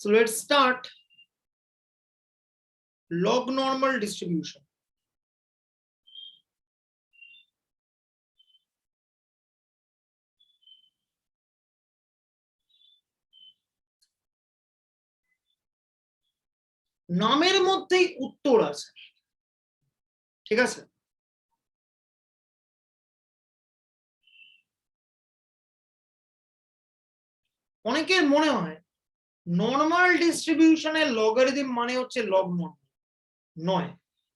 So let's start log normal distribution. নামের মধ্যেই উত্তর আছে, ঠিক আছে? অনেকের মনে হয় নর্মাল ডিস্ট্রিবিউশনের লগারিদম মানে হচ্ছে লগ নর্মাল, নয়,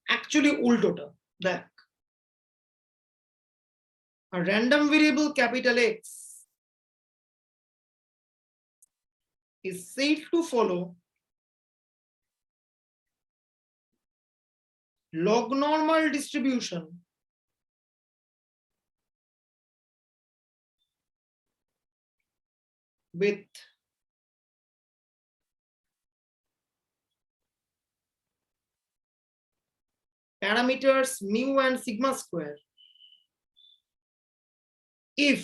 অ্যাকচুয়ালি উল্টোটা। দেখ, a random variable capital X is said to follow log normal distribution with parameters mu and sigma square if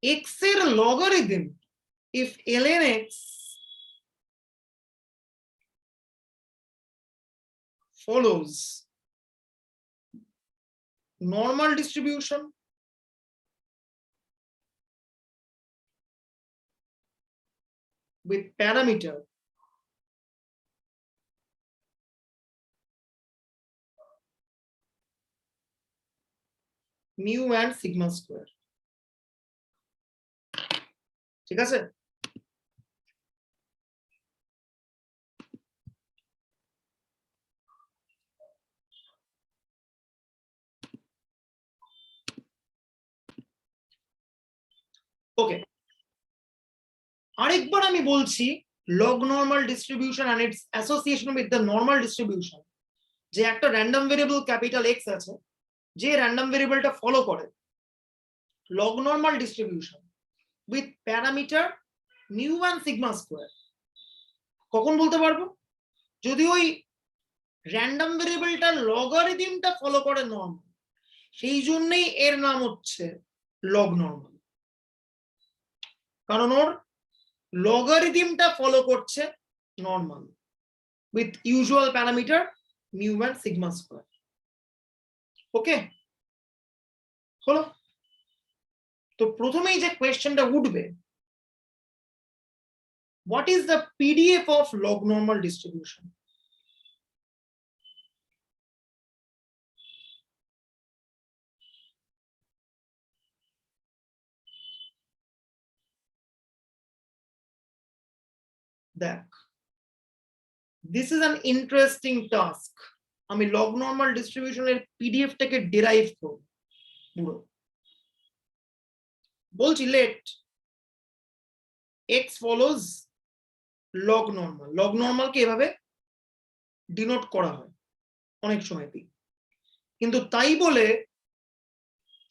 x এর logarithm, if ln x follows normal distribution with parameter mu and sigma square, ঠিক আছে? ওকে, আরেকবার আমি বলছি, log normal distribution and its association with the normal distribution, যে একটা random variable capital X আছে, যে random variableটা ফলো করে log normal distribution with parameter mu and sigma square। কখন বলতে পারবো? যদি ওই random variableটা লগারিদমটা ফলো করে নর্মাল, সেই জন্যই এর নাম হচ্ছে log normal, কারণ ওর লগারিদমটা ফলো করছে normal with usual parameter mu and sigma square। ওকে, হলো? তো প্রথমেই যে কোয়েশ্চেনটা উঠবে, what is the PDF of log normal distribution? দেখ, this is an interesting task। আমি log normal distribution এর PDF টাকে ডেরাইভ করব পুরো। বলছি let x follows log normal। log normal কে এভাবে ডিনোট করা হয় অনেক সময়তেই, কিন্তু তাই বলে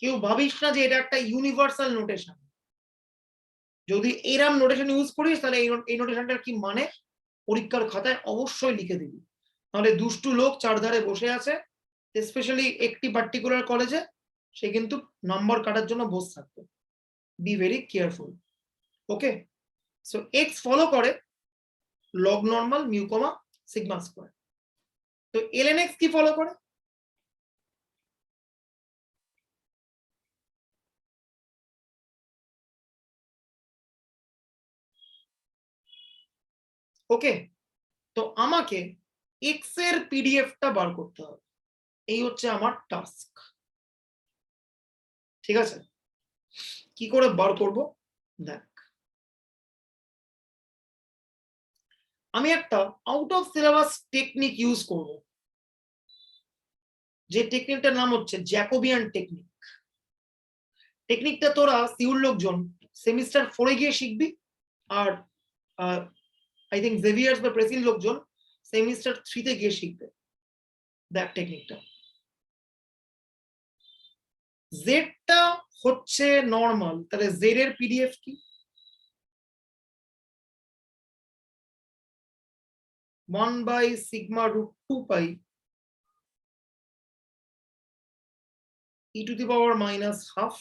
কেউ ভাবিস না যে এটা একটা ইউনিভার্সাল নোটেশন। যদি এরম নোটেশন ইউজ করিস তাহলে এই নোটেশনটার কি মানে পরীক্ষার খাতায় অবশ্যই লিখে দিবি, তাহলে দুষ্টু লোক চারধারে বসে আছে, স্পেশালি একটি পার্টিকুলার কলেজে, সে কিন্তু নাম্বার কাটার জন্য বসে থাকবে। Be very careful. Okay, so x follow করে log normal mu comma sigma square. তো ln x কি ফলো করে? ওকে, তো আমাকে x এর পিডিএফটা বার করতে হবে, এই হচ্ছে আমার টাস্ক, ঠিক আছে? কি করে বার করব? দেখ, আমি একটা out of syllabus technique use করব, যে টেকনিকটার নাম হচ্ছে জ্যাকোবিয়ান টেকনিক। টেকনিকটা তোরা সিউর লোকজন সেমিস্টার 4 গিয়ে শিখবি, আর আই থিঙ্ক জেভিয়ার্স বা প্রেসিল লোকজন সেমিস্টার 3 তে গিয়ে শিখবে। দেখ টেকনিকটা, জেডটা হচ্ছে নর্মাল, তাহলে জেড এর পিডিএফ কি? 1/σ√2π e⁻⁻½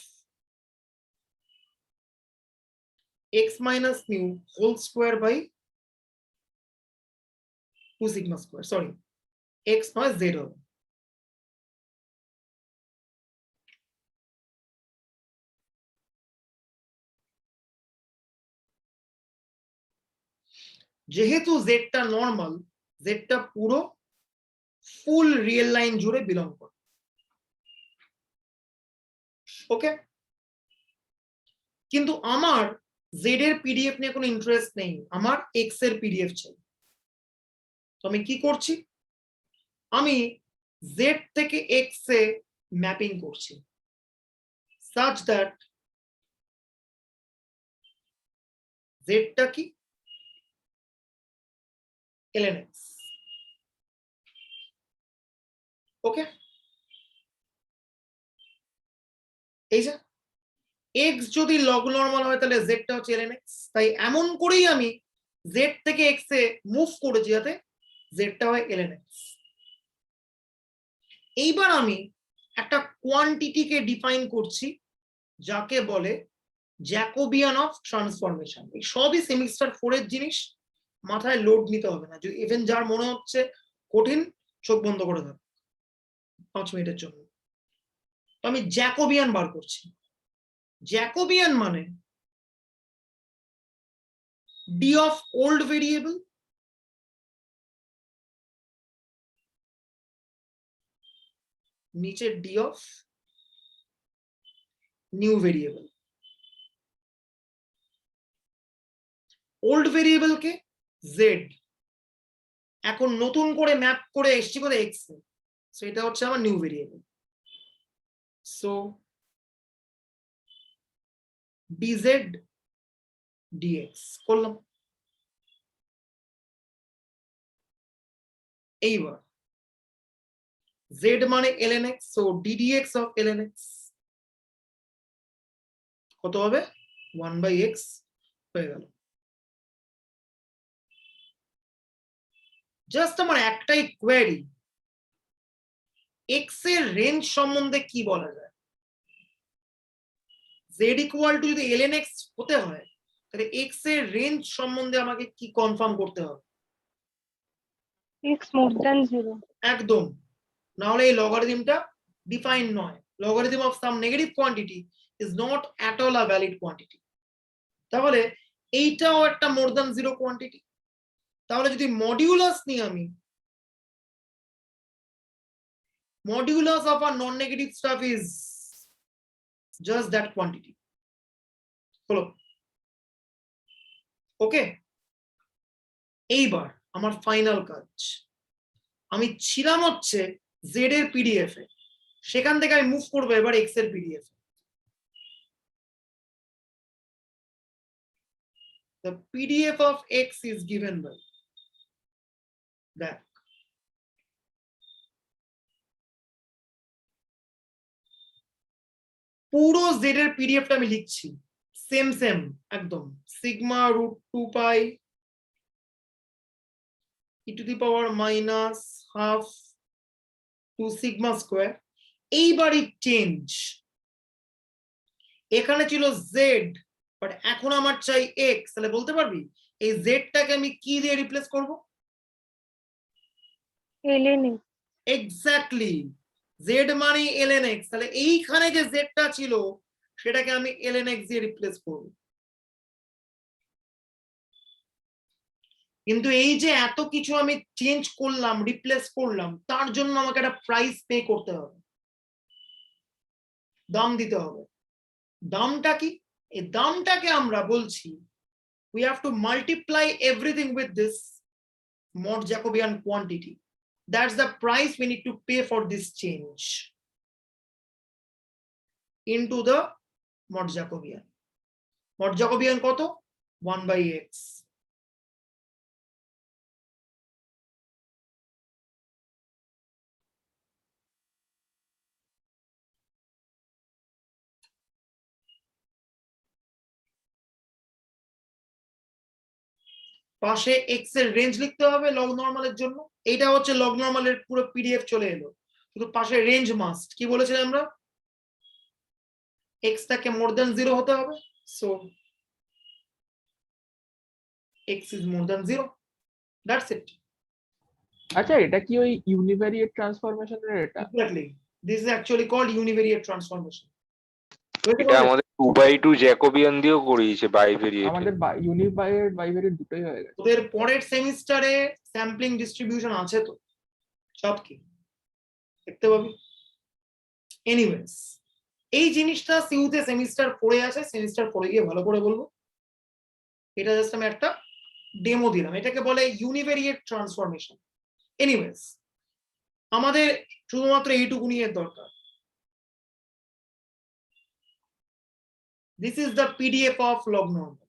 x minus mu whole square by 2 sigma square, sorry x নয় z হবে। যেহেতু z টা নর্মাল, z টা পুরো ফুল রিয়েল লাইন জুড়ে বিলং করে। ওকে, কিন্তু আমার z এর পিডিএফ নিয়ে কোনো ইন্টারেস্ট নেই, আমার x এর পিডিএফ চাই। তো আমি কি করছি, আমি z থেকে x এ ম্যাপিং করছি such that z টা কি ln x। ওকে, এই যে x যদি লগ নরমাল হয় তাহলে z টা হচ্ছে ln x, তাই এমন করেই আমি z থেকে x এ মুভ করেছি যাতে z টা হয় ln x। এইবার আমি একটা কোয়ান্টিটিকে ডিফাইন করছি যাকে বলে জ্যাকোবিয়ান অফ ট্রান্সফরমেশন। এই সবই সেমিস্টার 4 এর জিনিস, মাথায় লোড নিতে হবে না। ইভেন যার মনে হচ্ছে কঠিন, চোখ বন্ধ করে দেবে 5 মিনিটের জন্য। আমি জ্যাকোবিয়ান বার করছি। জ্যাকোবিয়ান মানে ডি অফ ওল্ড ভেরিয়েবল নিচে D of new variable. Old variable K Z, এখন নতুন করে ম্যাপ করে এসছি করে এক্স, সেটা হচ্ছে আমার new variable. So dz dx করলাম। এইবার জেড মানে ln x, সো ddx অফ ln x কত হবে 1/x হয়ে গেল। জাস্ট আমার একটাই কোয়েরি, x এর রেঞ্জ সম্বন্ধে কি বলা যায়? z ইকুয়াল টু যদি ln x হতে হয় তাহলে x এর রেঞ্জ সম্বন্ধে আমাকে কি কনফার্ম করতে হবে? x more than 0। একদম, না হলে এই লগারিদমটা ডিফাইন নয়। Logarithm of some negative quantity is not at all a valid quantity. তাহলে এইটাও একটা মোর দ্যান 0 কোয়ান্টিটি। তাহলে যদি মডিউলাস নিই আমি, modulus of a non negative staff is just that quantity. হলো? ওকে, এইবার আমার ফাইনাল কাজ, আমি ছিলাম হচ্ছে জেড এর পিডিএফ এ, সেখান থেকে আমি মুভ করবো এবার এক্স এর পিডিএফ এ। The PDF of x is given by that. পুরো জেড এর পিডিএফটা আমি লিখছি সেম একদম, sigma root 2 pi e to the power minus half 2 sigma square. এইবারই চেঞ্জ, এখানে ছিল জেড বাট এখন আমার চাই এক্স, তাহলে বলতে পারবি এই জেডটাকে আমি কি দিয়ে রিপ্লেস করব? ln x। এক্স্যাক্টলি, জেড মানে ln x, তাহলে এইখানে যে জেডটা ছিল সেটাকে আমি ln x দিয়ে রিপ্লেস করব। কিন্তু এই যে এত কিছু আমি চেঞ্জ করলাম, রিপ্লেস করলাম, তার জন্য আমাকে একটা প্রাইস পে করতে হবে, দাম দিতে হবে। দামটা কি? এই দামটাকে আমরা বলছি we have to multiply everything with this mod Jacobian quantity. That's the price we need to pay for this change into the mod Jacobian. Mod Jacobian কত? 1/x। পাশে x এর রেঞ্জ লিখতে হবে লগ নরমালের জন্য। এইটা হচ্ছে লগ নরমালের পুরো PDF চলে এলো, শুধু পাশে রেঞ্জ মাস্ট। কি বলেছিলাম আমরা? x টাকে মোর দ্যান 0 হতে হবে। So x is more than 0. That's it. আচ্ছা এটা কি ওই ইউনিভ্যারিয়েট ট্রান্সফরমেশনের এটা? Exactly. This is actually called univariate transformation. এটা আমাদের 2/2 জ্যাকোবিয়ান দিয়েও করিয়েছে বাইভেরিয়েট। আমাদের ইউনিভ্যারিয়েট বাইভেরিয়েট দুটোই হয়ে গেছে। ওদের পরের সেমিস্টারে স্যাম্পলিং ডিস্ট্রিবিউশন আছে তো, সব কি দেখতে পাবি। এনিওয়েজ, এই জিনিসটা সিউতে সেমিস্টার 4-এ আছে, সেমিস্টার 4-এ গিয়ে ভালো করে বলবো। এটা জাস্ট আমি একটা ডেমো দিলাম, এটাকে বলে ইউনিভেরিয়েট ট্রান্সফরমেশন। এনিওয়েজ, আমাদের শুধুমাত্র এইটুকু নিয়ে দরকার। This is the PDF of log normal.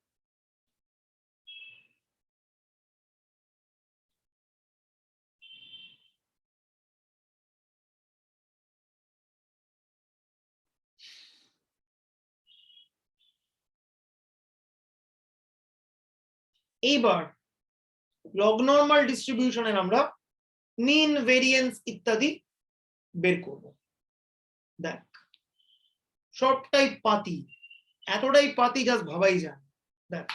এইবার লগ নরমাল ডিস্ট্রিবিউশনের আমরা মিন ভেরিয়েন্স ইত্যাদি বের করব। দেখ সবটাই পাতি, এতটাই পাতি জাস্ট ভাবাই যায়। দেখ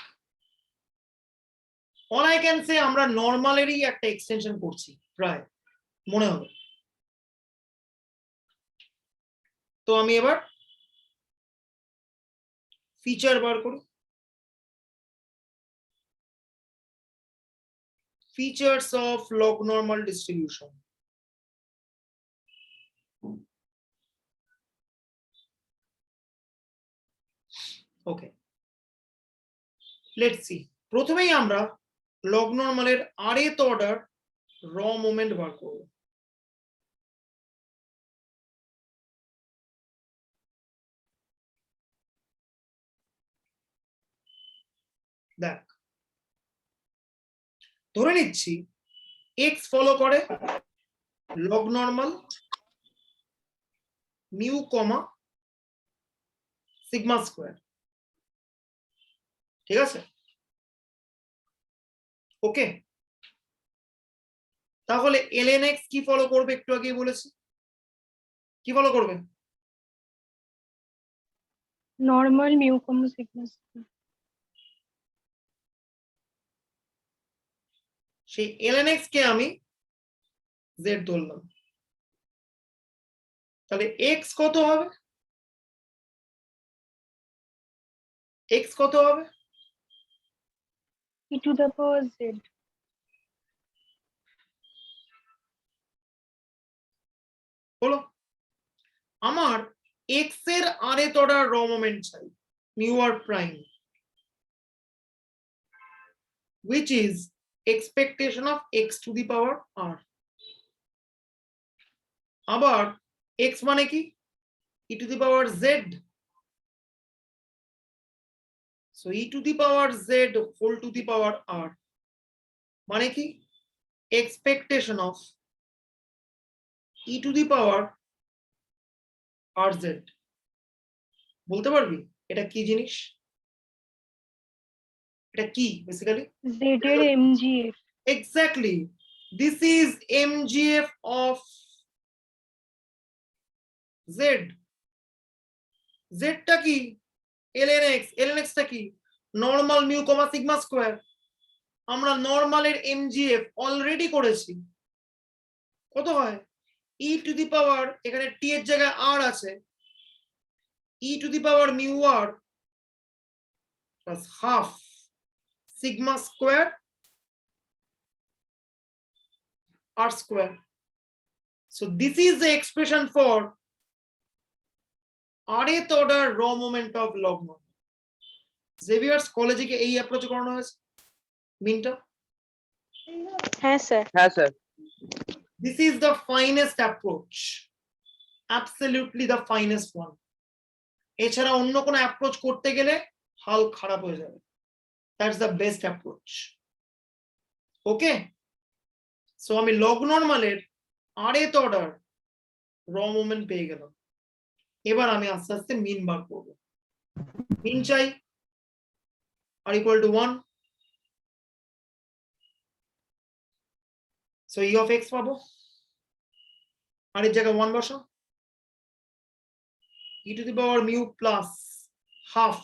অল আই ক্যান সে আমরা নর্মালেরই একটা এক্সটেনশন করছি প্রায়, মনে হবে। তো আমি এবার ফিচার বার করি। Features of log normal distribution. Okay, let's see. প্রথমেই আমরা log normal এর rth অর্ডার র মোমেন্ট বার করব। দেখ ধরে নিচ্ছি x ফলো করে log normal mu comma sigma square, ঠিক আছে? ওকে, তাহলে ln x কি ফলো করবে? একটু আগেই বলেছি, কি ফলো করবে? Normal mu comma sigma square. সেই ln x কে আমি z ধরলাম, তাহলে x কত হবে? x কত হবে? e to the power z। হলো, আমার x এর rth অর্ডার র মোমেন্ট চাই mu r prime, which is expectation of x to the power r. আবার x মানে কি? e to the power z. So e to the power z whole to the power r মানে কি? expectation of e to the power rz. বলতে পারবি এটা কি জিনিস? এটা কি বেসিক্যালি? z এর mgf। Exactly, this is mgf of z. z টা কি? ln x। ln x টা কি? Normal mu comma sigma square. আমরা নরমালের mgf অলরেডি করেছি, কত হয়? e টু দি পাওয়ার, এখানে t এর জায়গায় r আছে, e to the power mu r plus half sigma square r square. So this is the expression for rth order raw moment of log normal. Xavier's কলেজে কি এই approach করানো হয়েছে মিনটা? হ্যাঁ স্যার। হ্যাঁ sir. This is the finest approach, absolutely the finest one. এছাড়া অন্য কোনো অ্যাপ্রোচ করতে গেলে হাল খারাপ হয়ে যাবে। That's the best approach. Okay, so আমি log normal এর rth অর্ডার র মোমেন্ট পেয়ে গেলাম। এবার আমি আস্তে আস্তে মিন বার করব। মিন চাই r equal to 1, so e of x পাবো, আর এর জায়গায় 1 বসাও, e to the power mu plus half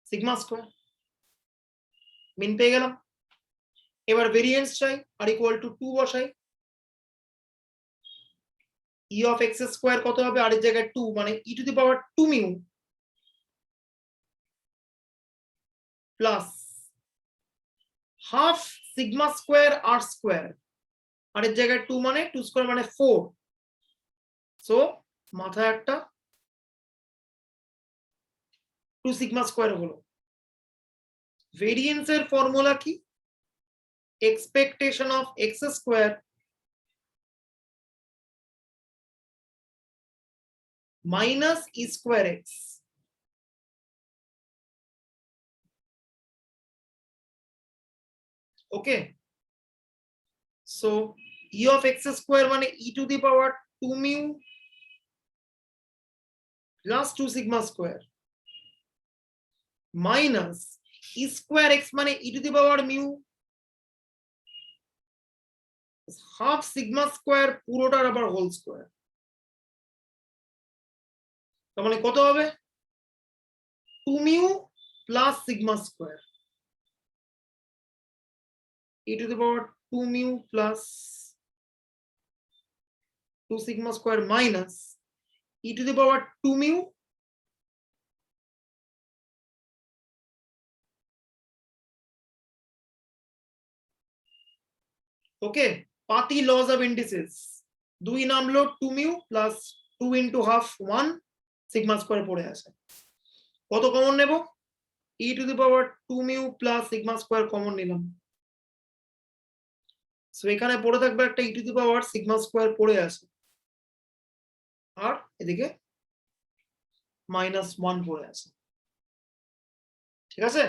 sigma square, mean পেয়ে গেলাম। এবার ভেরিয়েন্স চাই, আর ইকুয়াল টু 2 বসাই। ই অফ এক্স স্কোয়ার কত হবে, আর এর জায়গায় 2 মানে e to the power 2 mu plus half sigma square আর স্কোয়ার, আর এর জায়গায় 2 মানে 2 স্কোয়ার মানে 4। সো মাথায় একটা 2 সিগমা স্কোয়ার হলো। ভেরিয়েন্সের ফর্মুলা কি, expectation of x square minus e square x. Okay, so e of x square মানে e to the power 2 mu plus 2 sigma square minus e square x মানে e to the power mu half sigma square পুরোটার আবার whole square. তার মানে কত হবে, 2 mu plus sigma square e to the power 2 mu plus 2 sigma square minus E to the power 2 mu okay. পাতি laws of indices, 2 নামলো 2 mu plus 2 into half 1 sigma square পড়ে আছে। কত কমন নেব, e to the power 2 mu plus sigma square common নিলাম। So এখানে পড়ে থাকবে একটা e to the power sigma square পড়ে আছে, আর এদিকে -1 পড়ে আছে। ঠিক আছে,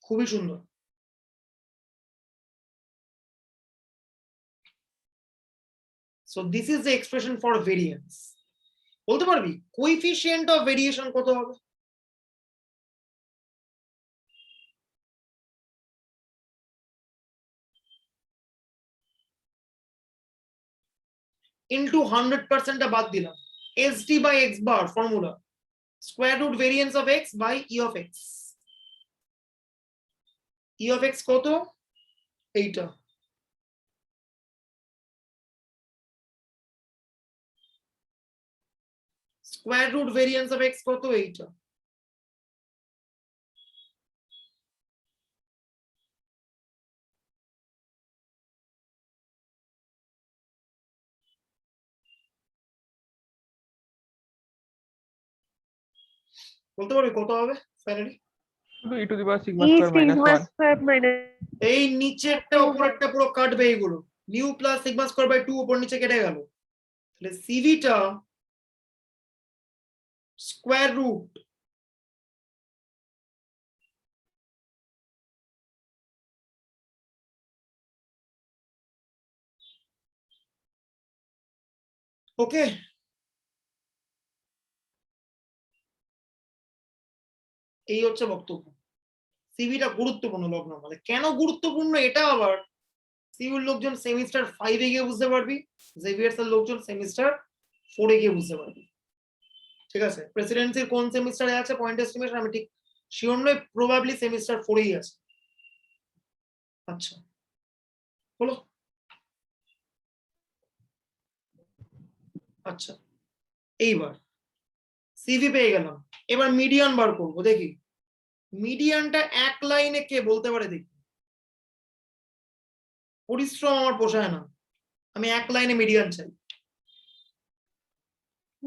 খুবই সুন্দর। So this is the expression for variance. বলতে পারবি কোএফিসিয়েন্ট অফ ভেরিয়েশন কত হবে, ইনটু 100% টা বাদ দিলাম, sd by x bar formula, square root variance of x by e of x। E of x কত, এইটা, square root variance of x কত, এইটা। বলতে পারবি কত হবে ফাইনালি, শুধু e to the power sigma E square minus sigma 1। square minus এই নিচেরটা উপরেরটা পুরো কাটবে, এইগুলো mu plus sigma square by 2 উপর নিচে কেটে গেল, তাহলে সিভিটা স্কয়ার রুট ওকে। এই হচ্ছে বক্তব্য। সিভিটা গুরুত্বপূর্ণ লগ্ন, মানে কেন গুরুত্বপূর্ণ এটা আবার সিভির লোকজন সেমিস্টার 5 এ গিয়ে বুঝতে পারবি, জেভিয়ার্স এর লোকজন সেমিস্টার 4 এ গিয়ে বুঝতে পারবি। ঠিক আছে, প্রেসিডেন্সির কোন সেমিস্টারে আছে পয়েন্ট এস্টিমেশন আমি ঠিক শিওর নই, প্রবাবলি সেমিস্টার 4 এই আছে। আচ্ছা বলো, আচ্ছা এইবার সিভি পেয়ে গেলাম, এবার মিডিয়ান বার করবো। দেখি মিডিয়ানটা এক লাইনে কে বলতে পারে, দেখি। পরিশ্রম আমার পোষায় না, আমি এক লাইনে মিডিয়ান চাই।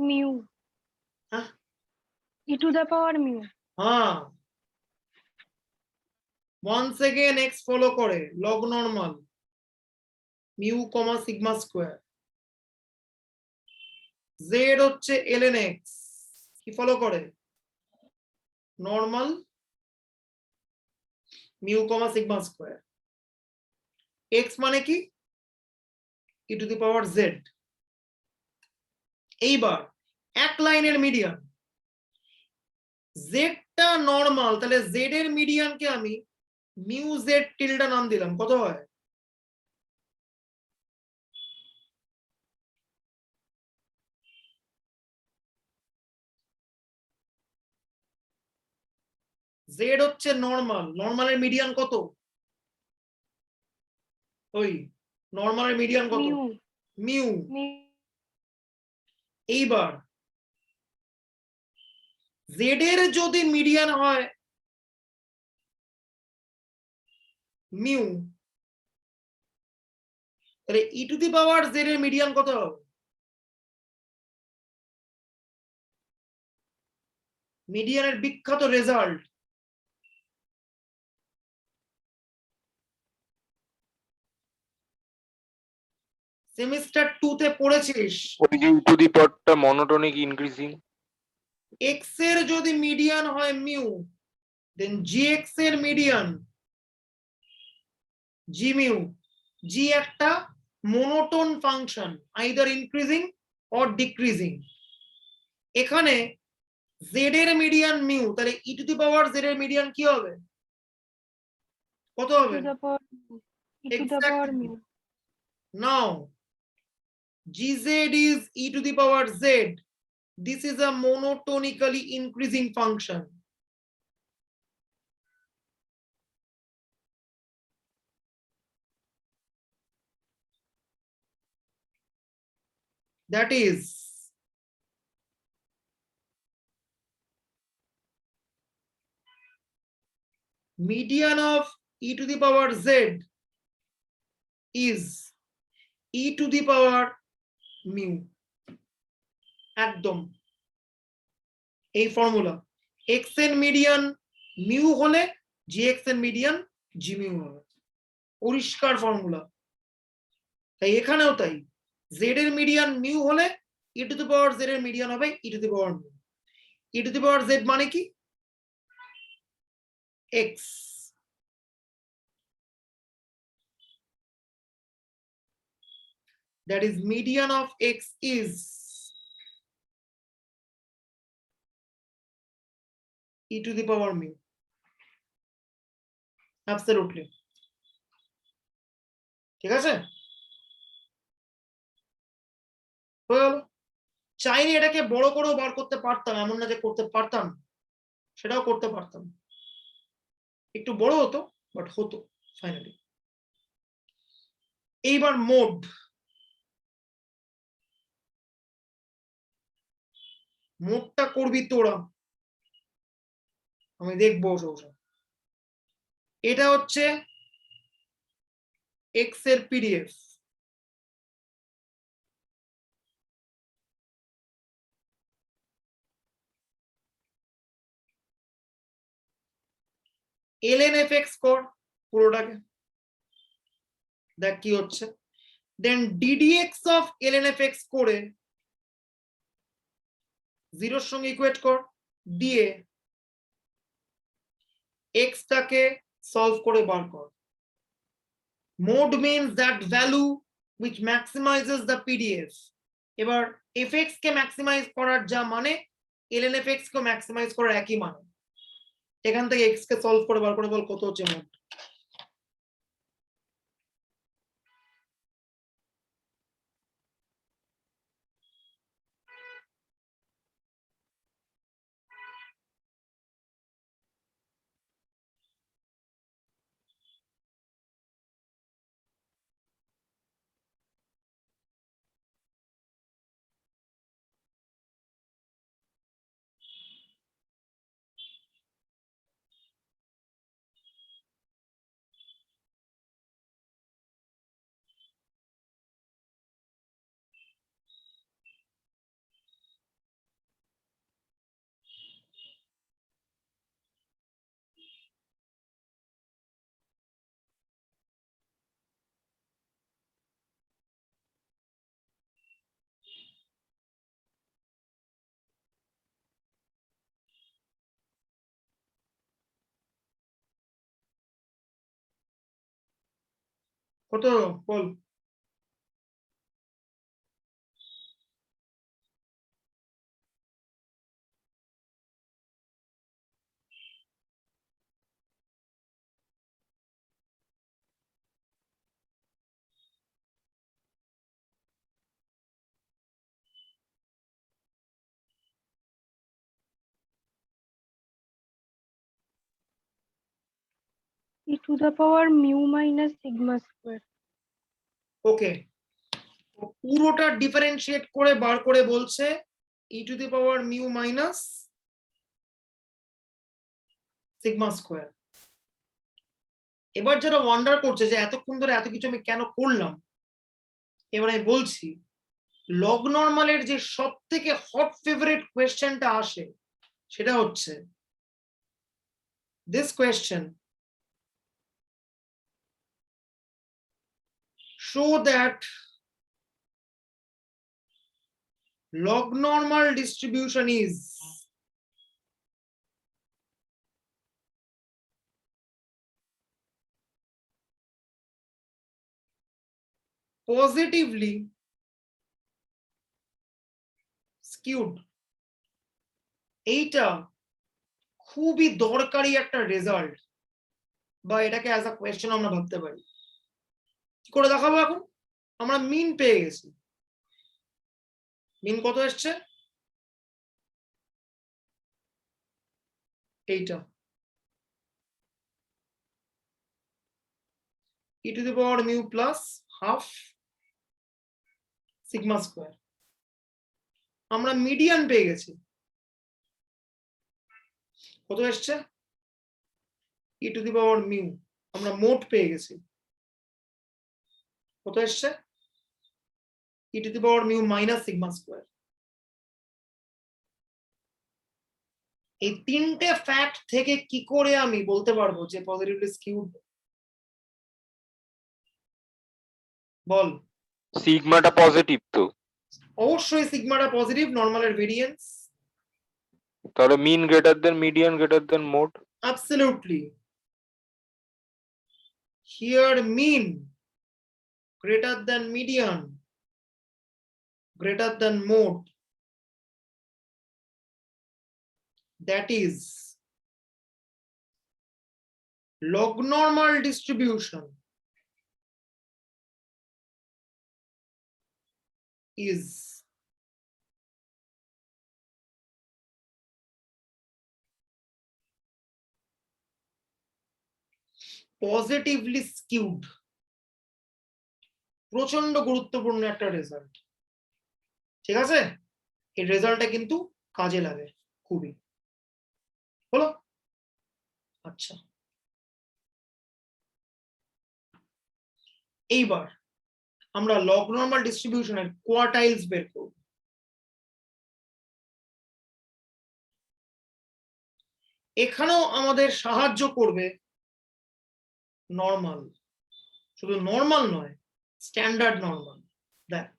mu. হ্যাঁ E to the power mu. হ্যাঁ, ওয়ান্স এগেন এক্স ফলো করে log normal mu comma sigma square, Z হচ্ছে ln x কি ফলো করে normal mu comma sigma square, x মানে কি ই টু দি পাওয়ার জেড। এইবার এক লাইনের মিডিয়ান, জেডটা নরমাল, তাহলে জেড এর মিডিয়ানকে আমি মিউ জেড টিল্ডা নাম দিলাম, কত হয়, জেড হচ্ছে নর্মাল, নর্মালের মিডিয়ান কত? ওই নর্মালের মিডিয়ান কত? Mu mu. মিউ এইবার জেড এর যদি মিডিয়ান হয় মিউ, তাহলে ই টু দি পাওয়ার জেড এর মিডিয়ান কত হবে? মিডিয়ানের বিখ্যাত রেজাল্ট সেমিস্টার 2 তে পড়েছিস। ওই যে টু দি পাওয়ারটা মনোটোনিক ইনক্রিজিং। এক্স এর যদি মিডিয়ান হয় মিউ, দেন জি এক্স এর মিডিয়ান জি মিউ। জি একটা monotone function, either increasing or decreasing. এখানে জেড এর মিডিয়ান মিউ, তাহলে ই টু দি পাওয়ার জেড এর মিডিয়ান কি হবে? কত টু হবে? The power two the power Exactly. Mu. Now gz is e to the power z. This is a monotonically increasing function. That is median of e to the power z is e to the power mu. একদম এই formula. X এর median mu হলে জি x এর median G mu হবে, পরিষ্কার formula. তাই এখানেও তাই, জেড এর মিডিয়ান মিউ হলে e to the power z এর মিডিয়ান হবে e to the power mu. E to the power z মানে কি? X. That is median of x is e to the power mu. Absolutely. ঠিক আছে, হয়ে গেল। চাইলে এটাকে বড় করেও বার করতে পারতাম, এমন না যে করতে পারতাম, সেটাও করতে পারতাম, একটু বড় হতো বাট হতো ফাইনালি। এইবার মোড। মোডটা করবি তোরা, আমি দেখবো সব। এটা হচ্ছে এক্স এর পিডিএফ। এলএন এফ এক্স কর পুরোটাকে, দেখ কি হচ্ছে। Then d d x of l n f x করে জিরোর সঙ্গে ইকুয়েট কর, দিয়ে এক্সটাকে সলভ করে বার কর। Mode means that value which maximizes the PDF. এবার fx কে ম্যাক্সিমাইজ করার যা মানে ln fx কে ম্যাক্সিমাইজ করার একই মানে। এখান থেকে x কে সলভ করে বার করে বল কত হচ্ছে মোড। কত বল। e to the power mu minus sigma square. ওকে, পুরোটা ডিফারেন্সিয়েট করে বার করে বলছে e to the power mu minus sigma square. এবার যারা ওয়ান্ডার করছে যে এতক্ষণ ধরে এত কিছু আমি কেন করলাম, এবার আমি বলছি লগ নরমালের যে সব থেকে হট ফেভারিট কোয়েশ্চেনটা আসে সেটা হচ্ছে this question, show that log normal distribution is positively skewed। এইটা খুবই দরকারি একটা রেজাল্ট, বা এটাকে অ্যাজ আ কোয়েশ্চেন আমরা ভাবতে পারি। কি করে দেখাবো? এখন আমরা মিন পেয়ে গেছি। মিন কত এসছে? এইটা e to the power mu plus half sigma square। আমরা মিডিয়ান পেয়ে গেছি। কত এসছে? e to the power mu। আমরা মোট পেয়ে গেছি। কত এসছে? e to the power mu minus sigma square। এই তিনটে ফ্যাক্ট থেকে কি করে আমি বলতে পারবো যে পজিটিভলি স্কিউড? বল। সিগমাটা পজিটিভ তো, অবশ্যই সিগমাটা পজিটিভ, নরমালের ভেরিয়েন্স। তাহলে mean greater than median greater than mode. Absolutely. Here mean greater than median greater than mode, that is log normal distribution is positively skewed। প্রচন্ড গুরুত্বপূর্ণ একটা রেজাল্ট, ঠিক আছে? এই রেজাল্টটা কিন্তু কাজে লাগে খুবই। হলো? আচ্ছা, এইবার আমরা লগ নরমাল ডিস্ট্রিবিউশনের কোয়ার্টাইলস বের করব। এখানেও আমাদের সাহায্য করবে নরমাল, শুধু নরমাল নয়, স্ট্যান্ডার্ড নরমাল। দেখ,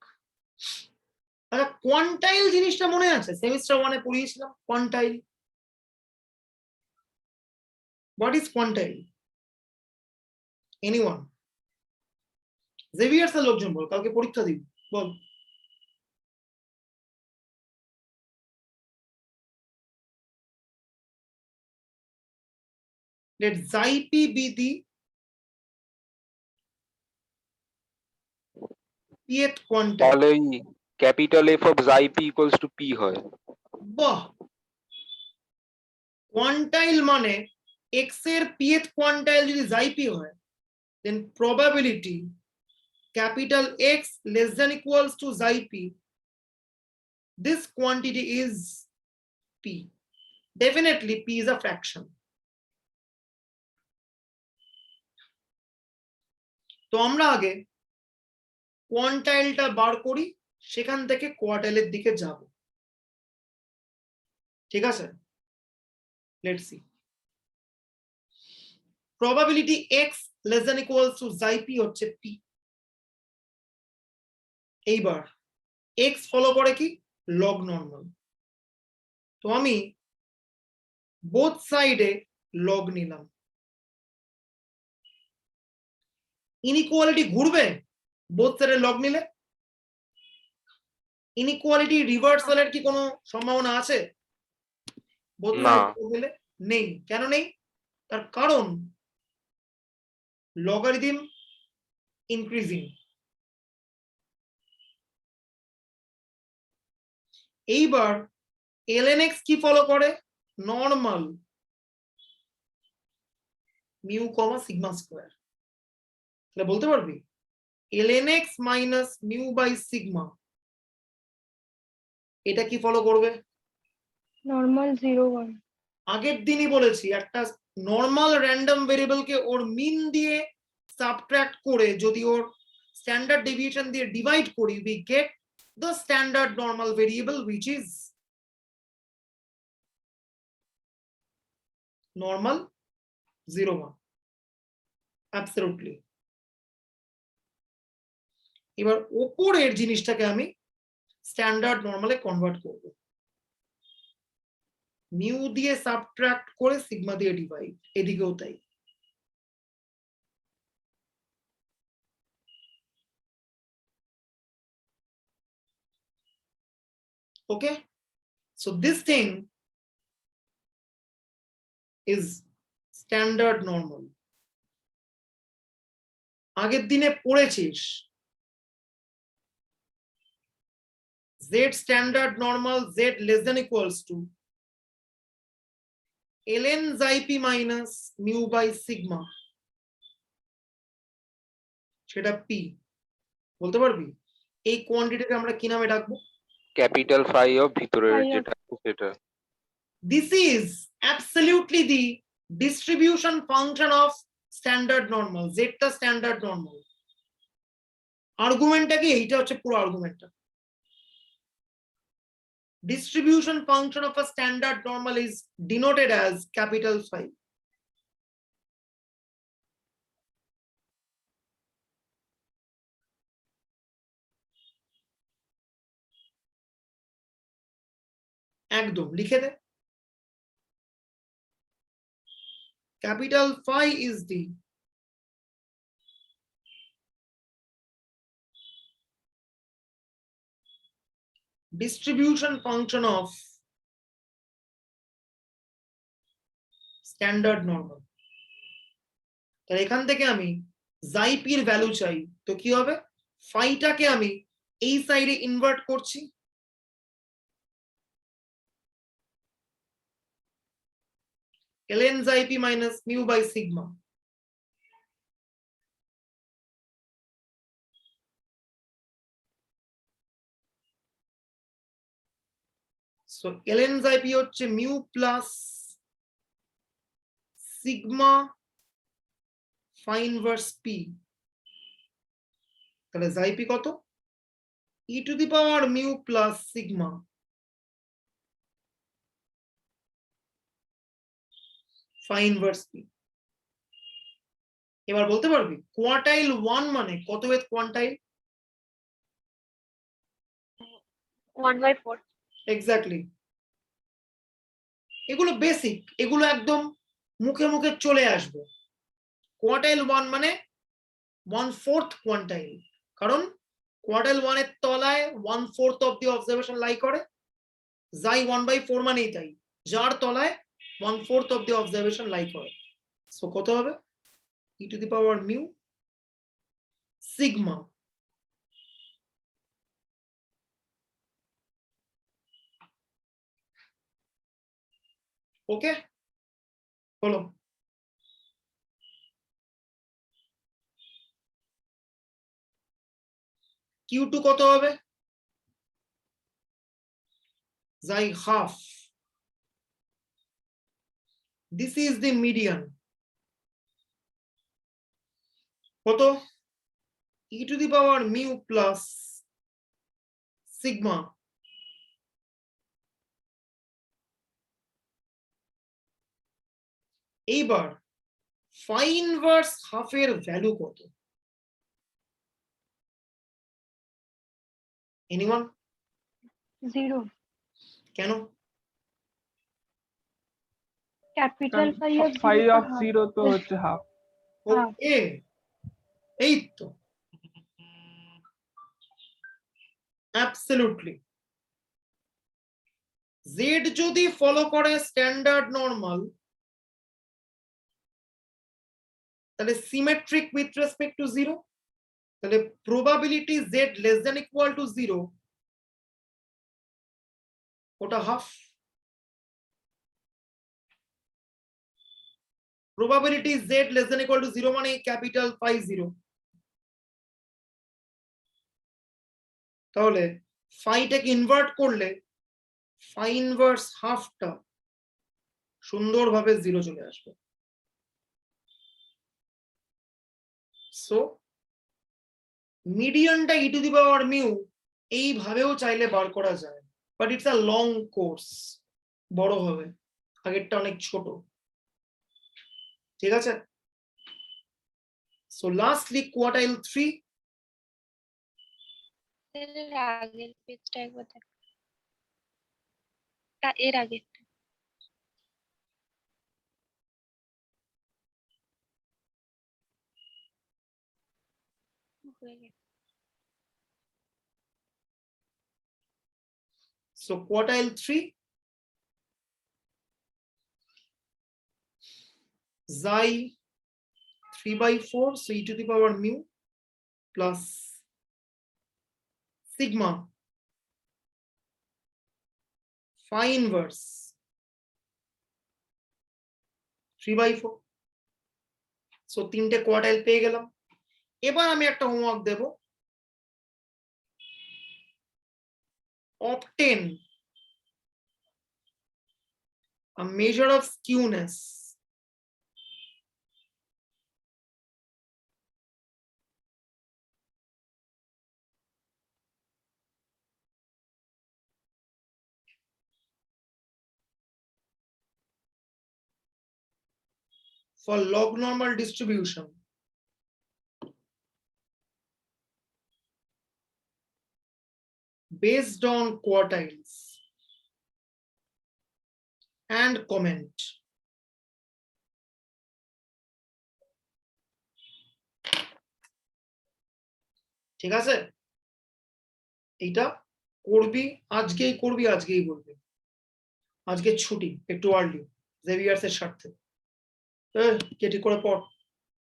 আচ্ছা কোয়ান্টাইল জিনিসটা মনে আছে? সেমিস্টার 1 এ পড়িয়েছিলাম quantile. What is quantile? Anyone? Xavier's এর লোকজন বল, কালকে পরীক্ষা দিবি, বল। Let xi p be the pth quantile। তাহলে capital F of xi p equals to p হয়। বাহ, কোয়ান্টাইল মানে x এর pth কোয়ান্টাইল যদি xi p হয়, then probability capital X less than equals to xi p, this quantity is p। Definitely p is a fraction। তো আমরা আগে কোয়ান্টাইলটা বার করি, সেখান থেকে কোয়ার্টাইলের দিকে যাব, ঠিক আছে? Let's see. Probability x less than equals to xi p হচ্ছে p। এইবার x ফলো করে কি? Log normal. তো আমি বোথ সাইডে লগ নিলাম। ইনইকুয়ালিটি ঘুরবে বোথ সাইডে লগ নিলে? ইনইকুয়ালিটি রিভার্সালের কি কোনো সম্ভাবনা আছে বোথ সাইডে লগ নিলে? নেই। কেন নেই? তার কারণ লগারিদম ইনক্রিজিং। এইবার ln x কি ফলো করে? Normal. Mu comma sigma square, তাহলে বলতে পারবি ln x minus mu by sigma এটা কি ফলো করবে? নর্মাল 0 1। আগের দিনই বলেছি একটা নর্মাল র্যান্ডম ভেরিয়েবলকে ওর মিন দিয়ে সাবট্রাক্ট করে যদি ওর স্ট্যান্ডার্ড ডেভিয়েশন দিয়ে ডিভাইড করি, we get the standard normal variable which is normal 0 1. Absolutely. এবার ওপরের জিনিসটাকে আমি স্ট্যান্ডার্ড নরমালে কনভার্ট করব, মিউ দিয়ে সাবট্রাক্ট করে সিগমা দিয়ে ডিভাইড, এদিকেও তাই। Okay, so this thing is standard normal. আগের দিনে পড়েছিস z standard normal z less than equals to ln xi p minus mu by sigma, সেটা p বলতে পারবি? এই কোয়ান্টিটিকে আমরা কি নামে ডাকবো? ক্যাপিটাল ফাই অফ ভিতরের Phi of- যেটা সেটা। This is absolutely the distribution function of standard normal, zeta standard normal. আর্গুমেন্টটা কি? এইটা হচ্ছে পুরো আর্গুমেন্টটা। Distribution function of a standard normal is denoted as capital phi. একদম লিখে দে। Capital phi is the distribution function of standard normal. তাহলে এখান থেকে আমি xi p এর ভ্যালু চাই, তো কি হবে? ফাইটাকে আমি এই সাইডে ইনভার্ট করছি, ln xi p minus mu by sigma. So ln xi p হচ্ছে mu plus sigma phi inverse p, তাহলে xi p কত? e to the power mu plus sigma phi inverse p. এবার বলতে পারবি কোয়ার্টাইল 1 মানে কত with কোয়ান্টাইল? 1/4। Exactly. এগুলো basic, এগুলো একদম মুখে মুখে চলে আসবে। কোয়ার্টাইল 1 মানে 1/4 কোয়ান্টাইল, কারণ কোয়ার্টাইল 1 এর তলায় 1/4 অফ দি অবজারভেশন লাই করে, যাই 1/4 মানেই তাই, যার তলায় 1/4 অফ দি অবজারভেশন লাই করে। সো কত হবে? e to the power mu sigma ওকে হলো। Q2 কত হবে? xi half. This is the median. কত? e to the power mu plus sigma এইবার phi inverse half এর ভ্যালু কত? এনিওয়ান? 0। কেন? ক্যাপিটাল phi of 0 ফাই তো অফ half। 0 তো হচ্ছে হাফ। ওকে, এই তো অ্যাবসলিউটলি। z যদি ফলো করে স্ট্যান্ডার্ড নরমাল, তাহলে সিমেট্রিক উইথ রেসপেক্ট টু 0, তাহলে probability z less than equal to 0 ওটা half. probability z less than equal to 0 মানে ক্যাপিটাল phi 0, তাহলে phi টাকে ইনভার্ট করলে phi ইনভার্স হাফটা সুন্দরভাবে 0 চলে আসবে। সো মিডিয়ানটা e to the power mu এইভাবেও চাইলে বার করা যায়, but it's a long course, বড় হবে, আগেরটা অনেক ছোট। ঠিক আছে, সো লাস্টলি কোয়ার্টাইল 3, এর আগের পেজটা একবার দেখ, এর আগে হয়ে গেছে। so quartile 3 xi 3/4, so e to the power mu plus sigma phi inverse 3/4, so তিনটে কোয়ার্টাইল পেয়ে গেলাম। এবার আমি একটা হোমওয়ার্ক দেব, obtain a measure of skewness for log normal distribution based on quartiles and comment. ঠিক আছে, এইটা করবি, আজকেই করবি, আজকেই বলবি, আজকে ছুটি একটু আর্লি জেভিয়ার্স এর স্বার্থে, কে ঠিক করে পড়।